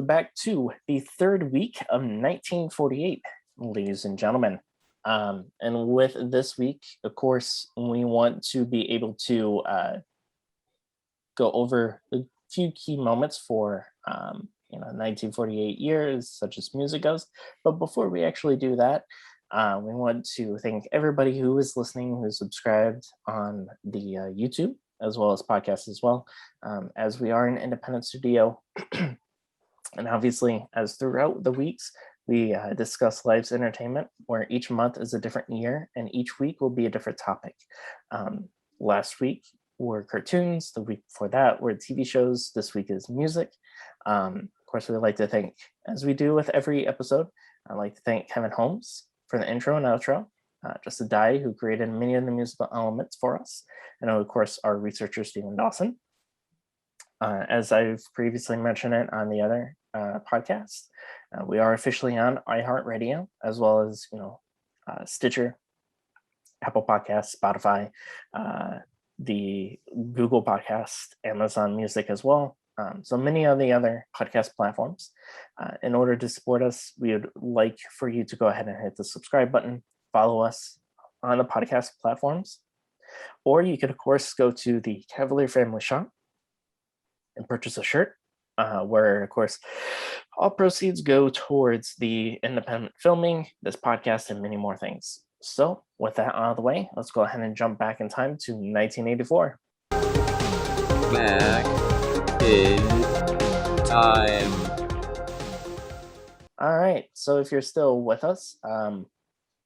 back to the third week of 1948, ladies and gentlemen. And with this week, of course, we want to be able to go over a few key moments for 1948 years, such as music goes. But before we actually do that, we want to thank everybody who is listening, who's subscribed on the YouTube as well as podcasts as well, as we are an independent studio. And obviously, as throughout the weeks, we discuss life's entertainment, where each month is a different year and each week will be a different topic. Last week were cartoons. The week before that were TV shows. This week is music. Of course, we'd like to thank, as we do with every episode, I'd like to thank Kevin Holmes for the intro and outro, Just a Die, who created many of the musical elements for us, and of course, our researcher, Stephen Dawson. As I've previously mentioned it on the other podcast, we are officially on iHeartRadio, as well as Stitcher, Apple Podcasts, Spotify, the Google Podcast, Amazon Music as well. So many of the other podcast platforms. In order to support us, we would like for you to go ahead and hit the subscribe button, follow us on the podcast platforms, or you could, of course, go to the Cavalier Family Shop and purchase a shirt, where, of course, all proceeds go towards the independent filming, this podcast, and many more things. So with that out of the way, let's go ahead and jump back in time to 1984. Back in time. All right, so if you're still with us,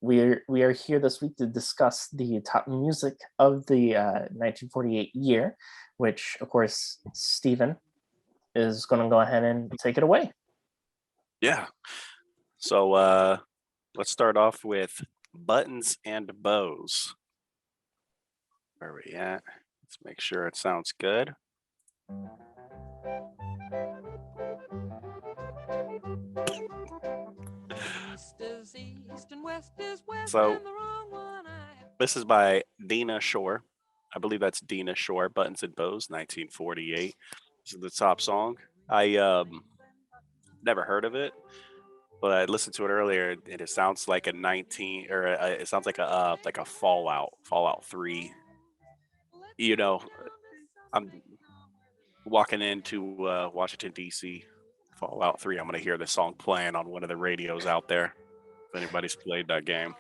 we are here this week to discuss the top music of the 1948 year, which, of course, Stephen is going to go ahead and take it away. Yeah. So let's start off with Buttons and Bows. Where are we at? Let's make sure it sounds good. So this is by Dina Shore. I believe that's Dina Shore, Buttons and Bows, 1948. This is the top song. I never heard of it, but I listened to it earlier, and it sounds like it sounds like a Fallout 3. I'm walking into Washington D.C. Fallout 3. I'm gonna hear the song playing on one of the radios out there. If anybody's played that game.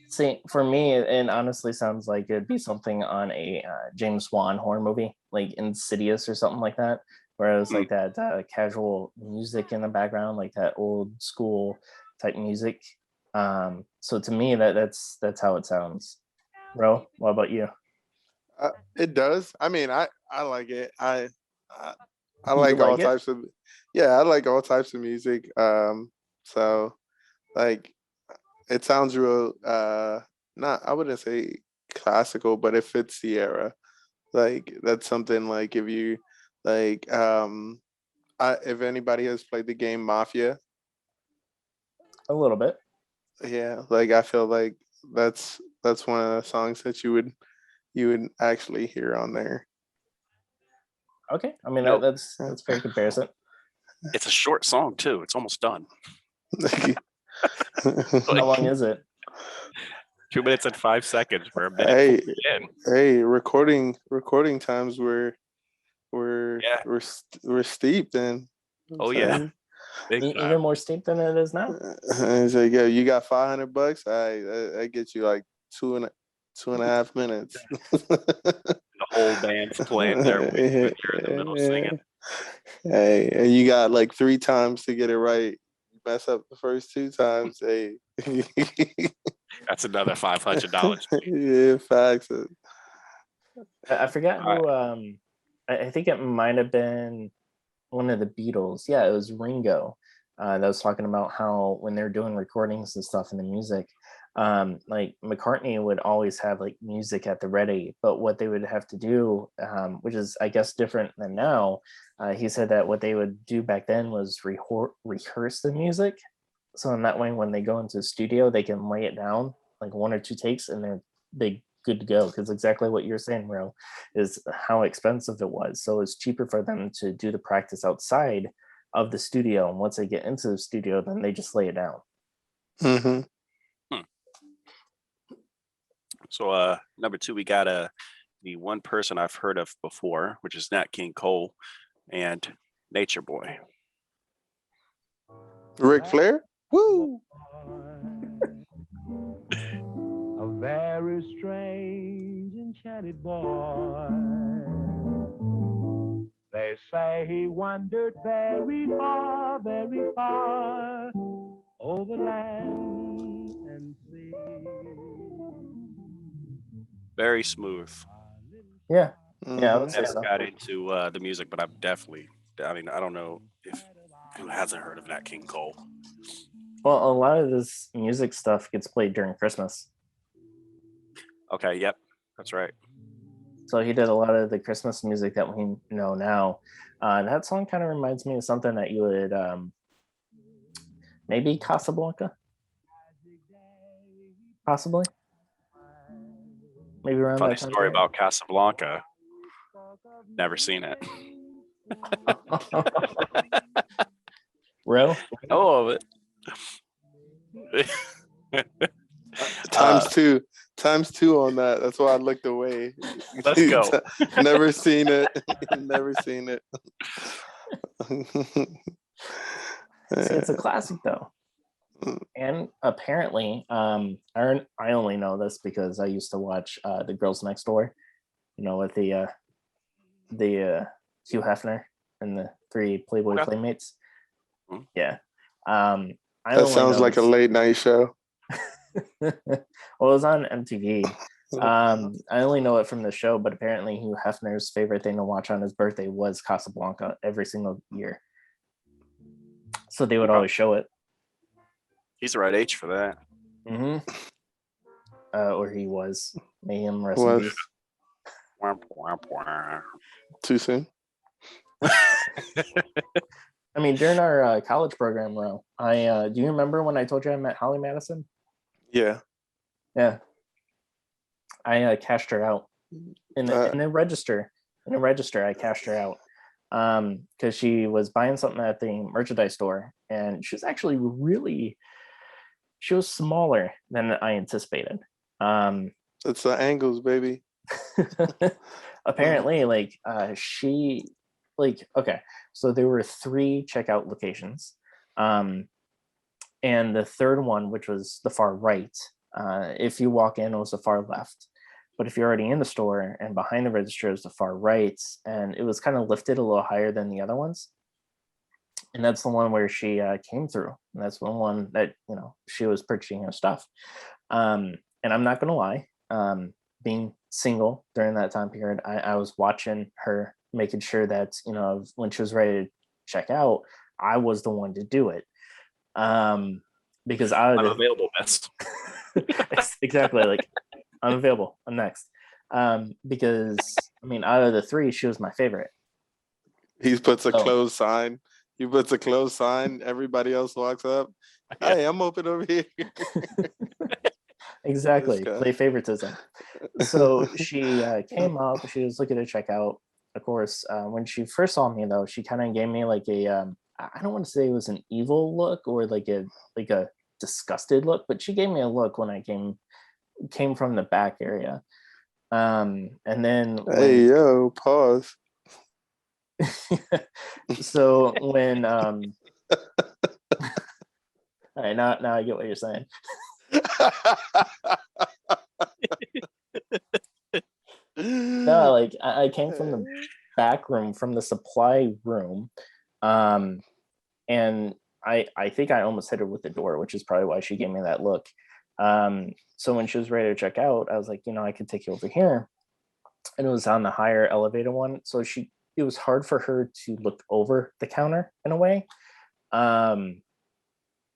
See, for me, it honestly sounds like it'd be something on a James Wan horror movie, like Insidious or something like that, whereas like that casual music in the background, like that old school type music. So to me, that's how it sounds. Ro, what about you? It does. I mean, I like it. I like all types of. Yeah, I like all types of music. So like, it sounds real. Not, I wouldn't say classical, but it fits the era. Like, that's something like, if you like, if anybody has played the game Mafia. A little bit. Yeah, like I feel like that's one of the songs that you would actually hear on there. Okay, I mean that's fair comparison. It's a short song too. It's almost done. How long is it? 2 minutes and 5 seconds for a minute. Hey, recording times were steep then. Oh yeah, even more steep than it is now. It's like, yo, you got $500? I get you like two and a half minutes. The whole band's playing there when you're in the middle singing. Hey, and you got like 3 times to get it right. You mess up the first 2 times, hey. That's another $500. Yeah, facts. I forgot who. I think it might have been one of the Beatles. Yeah, it was Ringo. That was talking about how when they're doing recordings and stuff in the music, like McCartney would always have like music at the ready, but what they would have to do, which is I guess different than now, he said that what they would do back then was rehearse the music, so in that way when they go into the studio they can lay it down like 1 or 2 takes and they good to go, because exactly what you're saying, Ro, is how expensive it was. So it's cheaper for them to do the practice outside of the studio, and once they get into the studio, then they just lay it down. Mm-hmm. So number 2, we got the one person I've heard of before, which is Nat King Cole and Nature Boy. Ric Flair? Woo! A very strange, enchanted boy. They say he wandered very far over land and sea. Very smooth. Yeah, Mhm. yeah, I would say Never so. got into the music, but I've definitely. I mean, I don't know if who hasn't heard of Nat King Cole. Well, a lot of this music stuff gets played during Christmas. Okay, yep, that's right. So he did a lot of the Christmas music that we know now. That song kind of reminds me of something that you would maybe Casablanca, possibly. Maybe around Funny that time story period. about Casablanca. Never seen it. Ro? Oh, of it. Times two on that. That's why I looked away. Let's go. Never seen it. Never seen it. See, it's a classic though. And apparently, I only know this because I used to watch The Girls Next Door, with the Hugh Hefner and the 3 Playboy Playmates. Yeah. That sounds like a late night show. Well, it was on MTV. I only know it from the show, but apparently Hugh Hefner's favorite thing to watch on his birthday was Casablanca every single year. So they would always show it. He's the right age for that. Mm-hmm. Or he was. May him rest in peace. Too soon. I mean, during our college program, Ro, do you remember when I told you I met Holly Madison? Yeah. Yeah. I cashed her out in a register. In a register, I cashed her out because she was buying something at the merchandise store, and she was actually she was smaller than I anticipated. It's the angles, baby. Apparently, okay, so there were 3 checkout locations, and the third one, which was the far right, if you walk in, it was the far left, but if you're already in the store and behind the register is the far right, and it was kind of lifted a little higher than the other ones, and that's the one where she came through, and that's the one that she was purchasing her stuff. And I'm not gonna lie, being single during that time period, I was watching her, making sure that when she was ready to check out, I was the one to do it, because I'm available best. exactly, like I'm available, I'm next, because I mean, out of the 3, she was my favorite. He puts a closed sign. He puts a closed sign. Everybody else walks up. Hey, I'm open over here. Exactly, play favoritism. So she came up. She was looking to check out. Of course, when she first saw me, though, she kind of gave me like a I don't want to say it was an evil look or like a disgusted look, but she gave me a look when I came from the back area. And then yo, pause. So when all right, now I get what you're saying. No, like I came from the back room, from the supply room, and I think I almost hit her with the door, which is probably why she gave me that look. So when she was ready to check out, I was like, I could take you over here, and it was on the higher elevator one, so it was hard for her to look over the counter in a way.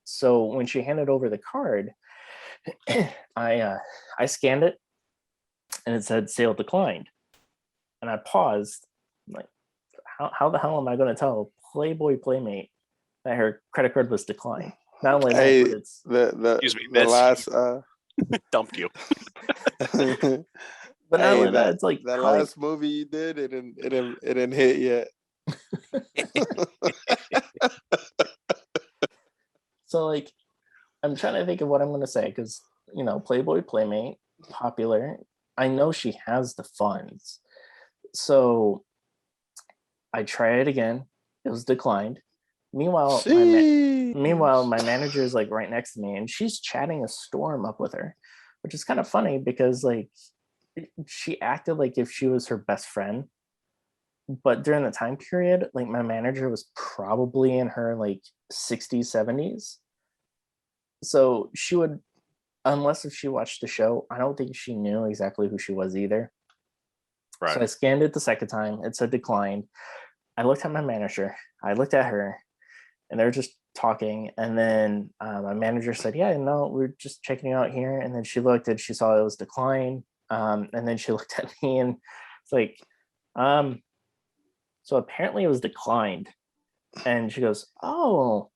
So when she handed over the card, I scanned it, and it said sale declined, and I paused. I'm like, how the hell am I going to tell Playboy Playmate that her credit card was declined? Not only that, but it's the last dumped you. But not only that, it's like that last movie you did, it didn't hit yet. So like, I'm trying to think of what I'm going to say because, Playboy Playmate, popular. I know she has the funds. So I tried it again. It was declined. Meanwhile, my manager is like right next to me and she's chatting a storm up with her, which is kind of funny because like she acted like if she was her best friend. But during the time period, like my manager was probably in her like 60s, 70s. So she would, unless if she watched the show, I don't think she knew exactly who she was either. Right. So I scanned it the second time. It said declined. I looked at my manager. I looked at her, and they were just talking. And then my manager said, "Yeah, no, we're just checking it out here." And then she looked and she saw it was declined. And then she looked at me and it's like, so apparently it was declined. And she goes, "Oh,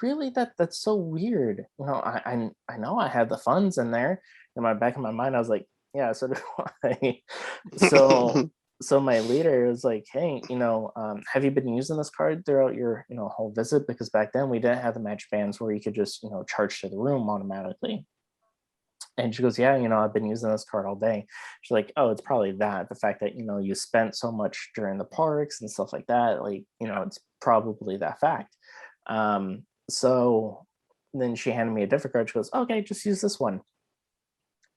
really? That's so weird. I know I had the funds in there." In my back of my mind, I was like, "Yeah, so do I." So my leader was like, "Hey, have you been using this card throughout your whole visit? Because back then we didn't have the match bands where you could just charge to the room automatically." And she goes, "Yeah, I've been using this card all day." She's like, "Oh, it's probably the fact that you spent so much during the parks and stuff like that. Like, it's probably that fact." So then she handed me a different card. She goes, "Okay, just use this one."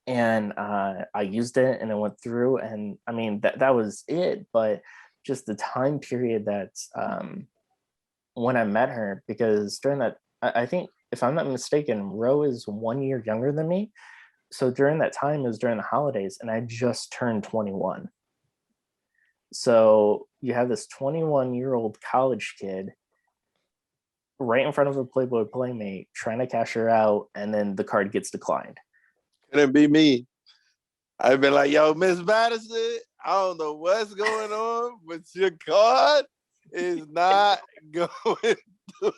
And I used it and it went through. And I mean, that was it. But just the time period that when I met her, because during that, I think, if I'm not mistaken, Ro is 1 year younger than me. So during that time, it was during the holidays, and I just turned 21. So you have this 21-year-old college kid right in front of a Playboy Playmate trying to cash her out, and then the card gets declined. Couldn't be me. I've been like, "Yo, Miss Madison, I don't know what's going on, but your card is not going through."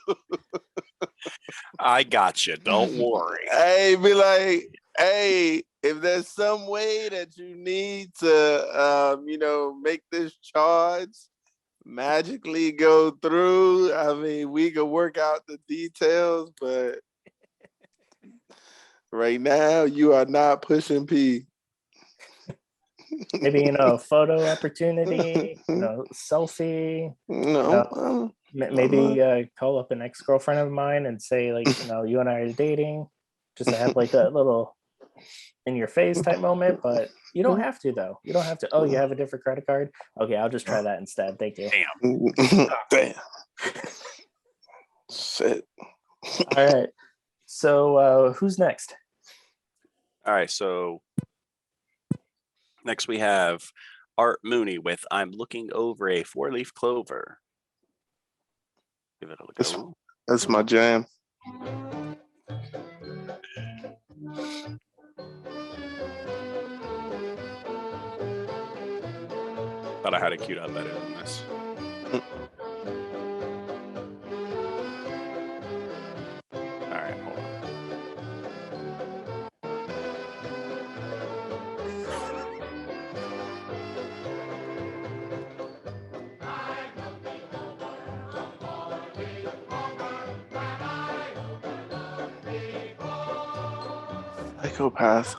I got you. Don't worry. Hey, be like, "Hey, if there's some way that you need to, make this charge magically go through, I mean, we could work out the details, but right now you are not pushing P." Maybe photo opportunity, selfie. No, Maybe call up an ex-girlfriend of mine and say like, you and I are dating, just to have like a little in your face type moment. But you don't have to though. You don't have to. "Oh, you have a different credit card? Okay, I'll just try that instead. Thank you." Damn. Shit. All right. So who's next? All right. So next we have Art Mooney with "I'm Looking Over a Four-Leaf Clover." Give it a look. That's my jam. Thought I had it queued up better than this. All right, hold on. Psychopath.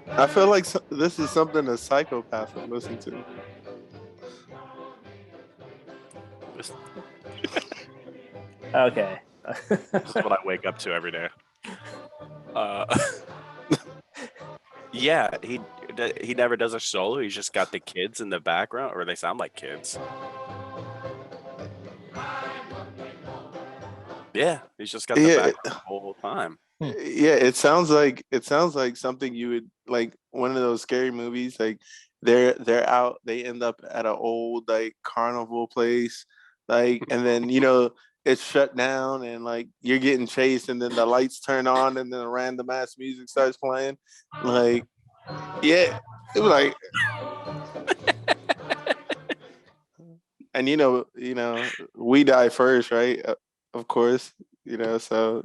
I feel like this is something a psychopath would listen to. Okay. This is what I wake up to every day. Yeah, he never does a solo. He's just got the kids in the background, or they sound like kids. Yeah, he's just got the background the whole time. Yeah, it sounds like something you would like, one of those scary movies. Like they're out, they end up at an old like carnival place, like, and then it's shut down and like you're getting chased and then the lights turn on and then a random ass music starts playing. Like, yeah, it was like, and we die first, right? Of course, so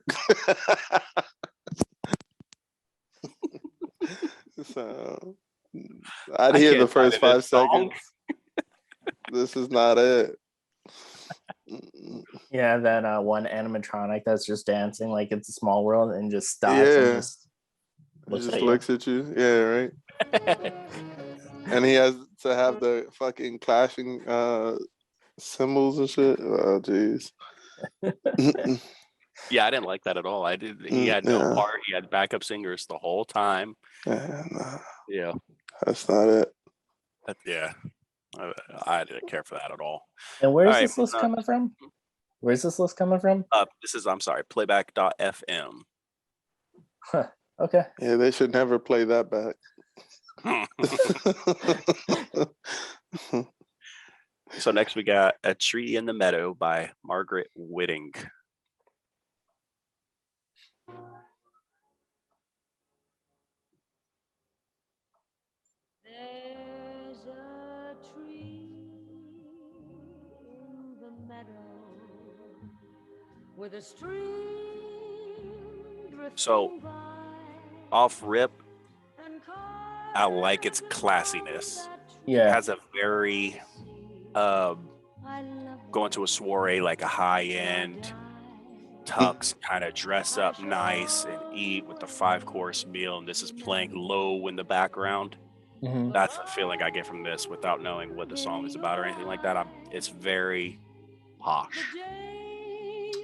so I'd I hear the can't find first it in 5 song. seconds. This is not it. Mm-mm. Yeah, that one animatronic that's just dancing like it's a small world and just stops Yeah. and just It looks just at you. looks at you. Yeah, right. And he has to have the fucking clashing symbols and shit. Oh, jeez. Yeah, I didn't like that at all. I did. He had no Yeah. part. He had backup singers the whole time. Yeah, nah, Yeah, that's not it. yeah. I didn't care for that at all. And where's All right, this list coming from? Where's this list coming from? This is, I'm sorry, playback.fm. Huh. Okay. Yeah, they should never play that back. So next we got A Tree in the Meadow by Margaret Whitting. There's a tree in the meadow with a stream drifting So by off rip, and I like its classiness. It Yeah. has a very going to a soiree, like a high-end tux, kind of dress up nice and eat with the 5-course meal, and this is playing low in the background. Mhm. That's the feeling I get from this without knowing what the song is about or anything like that. It's very posh.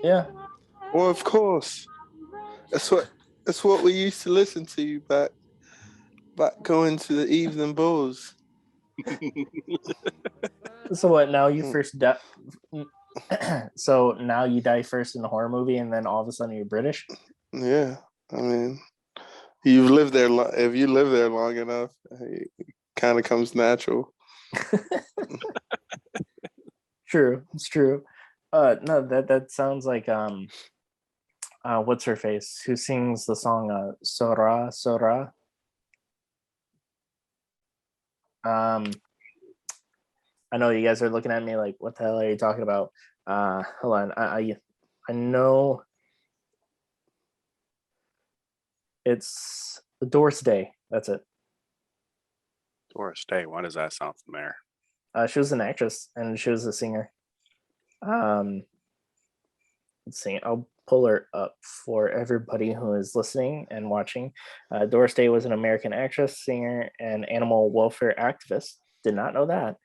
Yeah. Well, of course. That's what we used to listen to back going to the evening bowls. So what? Now you first so now you die first in a horror movie, and then all of a sudden you're British. Yeah, I mean, you've lived there. If you live there long enough, it kind of comes natural. True, it's true. No, that sounds like what's her face? Who sings the song Sora Sora? I know you guys are looking at me like, what the hell are you talking about? Hold on. I know it's Doris Day. That's it. Doris Day, why does that sound familiar? She was an actress and she was a singer. Let's see. I'll pull her up for everybody who is listening and watching. Doris Day was an American actress, singer, and animal welfare activist. Did not know that.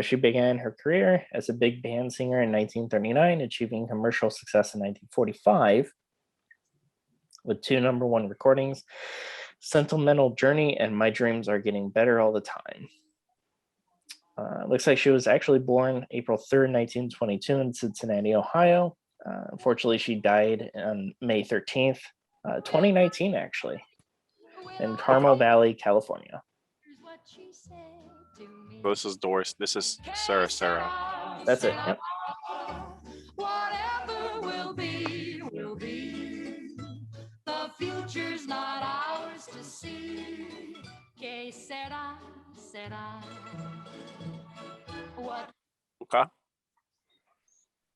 She began her career as a big band singer in 1939, achieving commercial success in 1945 with 2 #1 recordings, Sentimental Journey and My Dreams Are Getting Better All the Time. Looks like she was actually born April 3rd, 1922 in Cincinnati, Ohio. Unfortunately, she died on May 13th, 2019, actually, in Carmel Valley, California. This is Doris. This is Sarah. That's it. Yep. Whatever will be, will be. The future's not ours to see. Que sera, sera. What? Okay.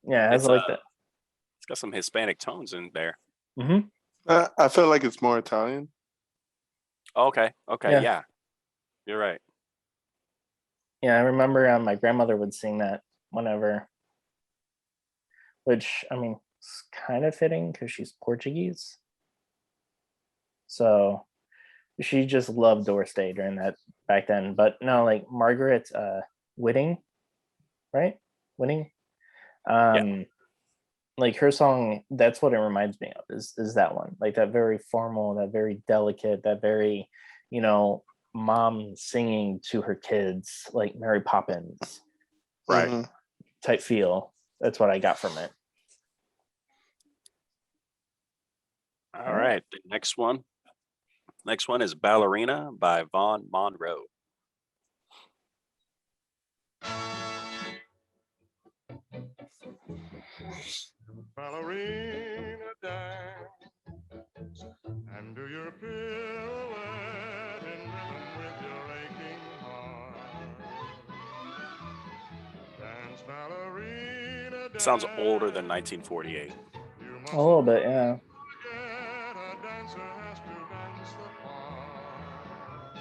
Yeah, it has like that. It's got some Hispanic tones in there. Mm-hmm. I feel like it's more Italian. Okay. Yeah. You're right. Yeah, I remember my grandmother would sing that whenever, which, I mean, it's kind of fitting because she's Portuguese. So she just loved Doris Day during that back then. But no, like Margaret Whitting, right? Whitting. Like her song, that's what it reminds me of, is that one. Like that very formal, that very delicate, that very, mom singing to her kids, like Mary Poppins, Right? Mm-hmm. Type feel. That's what I got from it. All right. The next one is Ballerina by Monroe. Ballerina dance and do your pirouette in rhythm with your aching heart. Dance, ballerina, dance. Sounds older than 1948. A little bit, yeah. A dancer has to dance the part.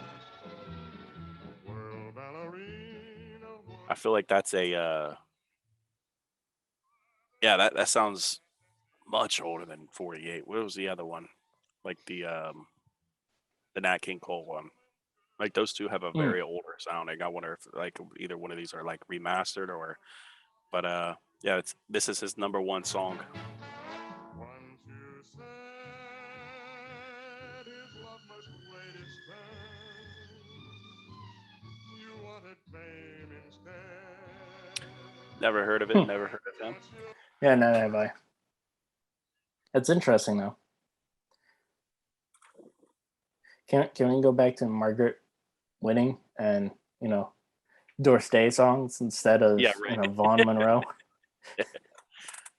I feel like that's a yeah, that sounds much older than 48. What was the other one? Like the Nat King Cole one. Like those two have a very older sounding. I wonder if like either one of these are like remastered or but yeah, this is his number one song. Once you said his love must wait its turn. You wanted fame instead. Never heard of it, never heard of him. Yeah, neither have I. That's interesting though. Can we go back to Margaret Whitting and Doris Day songs instead of Vaughn Monroe?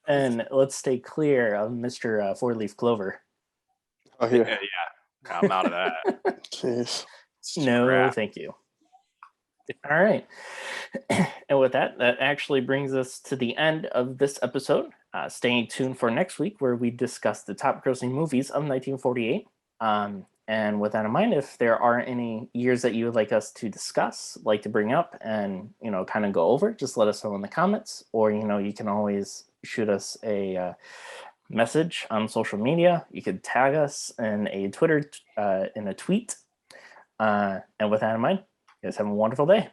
And let's stay clear of Mr. Four Leaf Clover. Oh yeah. Yeah, I'm out of that. Jeez. No, Crap. thank you. All right. And with that actually brings us to the end of this episode. Stay tuned for next week where we discuss the top grossing movies of 1948. And with that in mind, if there are any years that you would like us to discuss, like to bring up and, kind of go over, just let us know in the comments, or, you can always shoot us a message on social media. You could tag us in a Twitter, in a tweet. And with that in mind, you guys have a wonderful day.